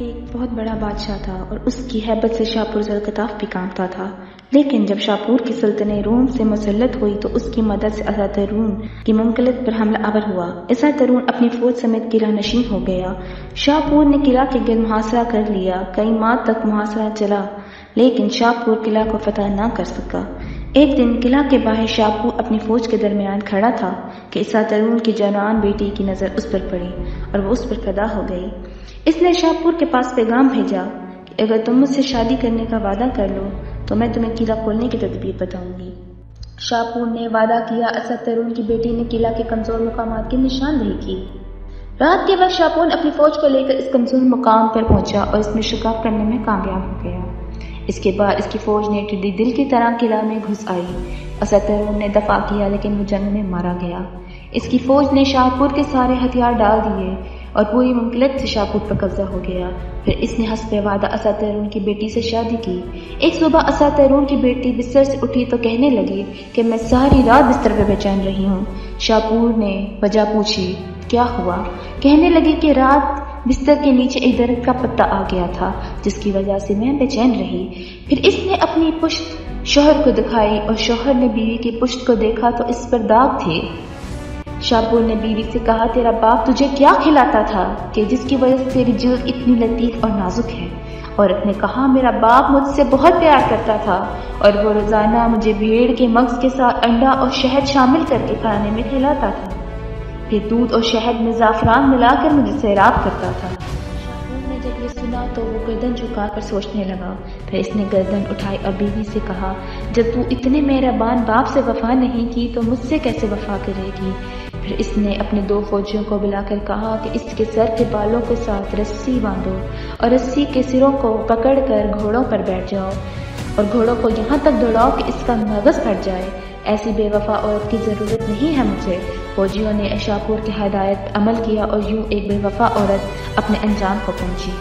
ایک بہت بڑا بادشاہ تھا اور اس کی ہیبت سے شاپور ذوالقطاف بھی کانپتا تھا۔ لیکن جب شاپور کی سلطنت روم سے مسلط ہوئی تو اس کی مدد سے اساترون کی مملکت پر حملہ آور ہوا۔ اساترون اپنی فوج سمیت قلعہ نشین ہو گیا۔ شاپور نے قلعہ کے گرد محاصرہ کر لیا۔ کئی ماہ تک محاصرہ چلا لیکن شاپور قلعہ کو فتح نہ کر سکا۔ ایک دن قلعہ کے باہر شاپور اپنی فوج کے درمیان کھڑا تھا کہ اساترون کی جوان بیٹی کی نظر اس پر پڑی اور وہ اس پر فدا ہو گئی۔ اس نے شاپور کے پاس پیغام بھیجا کہ اگر تم مجھ سے شادی کرنے کا وعدہ کر لو تو میں تمہیں قلعہ کھولنے کی تدبیر بتاؤں گی۔ شاپور نے وعدہ کیا۔ اساترون کی بیٹی نے قلعہ کے کمزور مقامات کی نشاندہی کی۔ رات کے وقت شاپور نے اپنی فوج کو لے کر اس کمزور مقام پر پہنچا اور اس میں شکار کرنے میں کامیاب ہو گیا۔ اس کے بعد اس کی فوج نے ٹڈی دل کی طرح قلعہ میں گھس آئی۔ اساترون نے دفاع کیا لیکن وہ جنگ میں مارا گیا۔ اس کی فوج نے شاپور کے سارے ہتھیار ڈال دیے اور پوری مملکت سے شاپور پر قبضہ ہو گیا۔ پھر اس نے حسب وعدہ اساترون کی بیٹی سے شادی کی۔ ایک صبح اساترون کی بیٹی بستر سے اٹھی تو کہنے لگی کہ میں ساری رات بستر پہ بے چین رہی ہوں۔ شاپور نے وجہ پوچھی، کیا ہوا؟ کہنے لگی کہ رات بستر کے نیچے ایک درخت کا پتا آ گیا تھا جس کی وجہ سے میں بے چین رہی۔ پھر اس نے اپنی پشت شوہر کو دکھائی اور شوہر نے بیوی کی پشت کو دیکھا تو اس پر داغ تھے۔ شاپور نے بیوی سے کہا، تیرا باپ تجھے کیا کھلاتا تھا کہ جس کی وجہ سے تیری جلد اتنی لطیف اور نازک ہے؟ عورت نے کہا، میرا باپ مجھ سے بہت پیار کرتا تھا اور وہ روزانہ مجھے بھیڑ کے مغز کے ساتھ انڈا اور شہد شامل کر کے کھانے میں کھلاتا تھا۔ پھر دودھ اور شہد میں زعفران ملا کر مجھے سیراب کرتا تھا۔ شاپور نے جب یہ سنا تو وہ گردن جھکا کر سوچنے لگا۔ پھر اس نے گردن اٹھائی اور بیوی سے کہا، جب تو اتنے مہربان باپ سے وفا نہیں کی تو مجھ سے کیسے وفا کرے گی؟ پھر اس نے اپنے 2 فوجیوں کو بلا کر کہا کہ اس کے سر کے بالوں کے ساتھ رسی باندھو اور رسی کے سروں کو پکڑ کر گھوڑوں پر بیٹھ جاؤ اور گھوڑوں کو یہاں تک دوڑاؤ کہ اس کا مغز پھٹ جائے۔ ایسی بے وفا عورت کی ضرورت نہیں ہے مجھے۔ فوجیوں نے شاپور کی ہدایت پر عمل کیا اور یوں ایک بے وفا عورت اپنے انجام کو پہنچی۔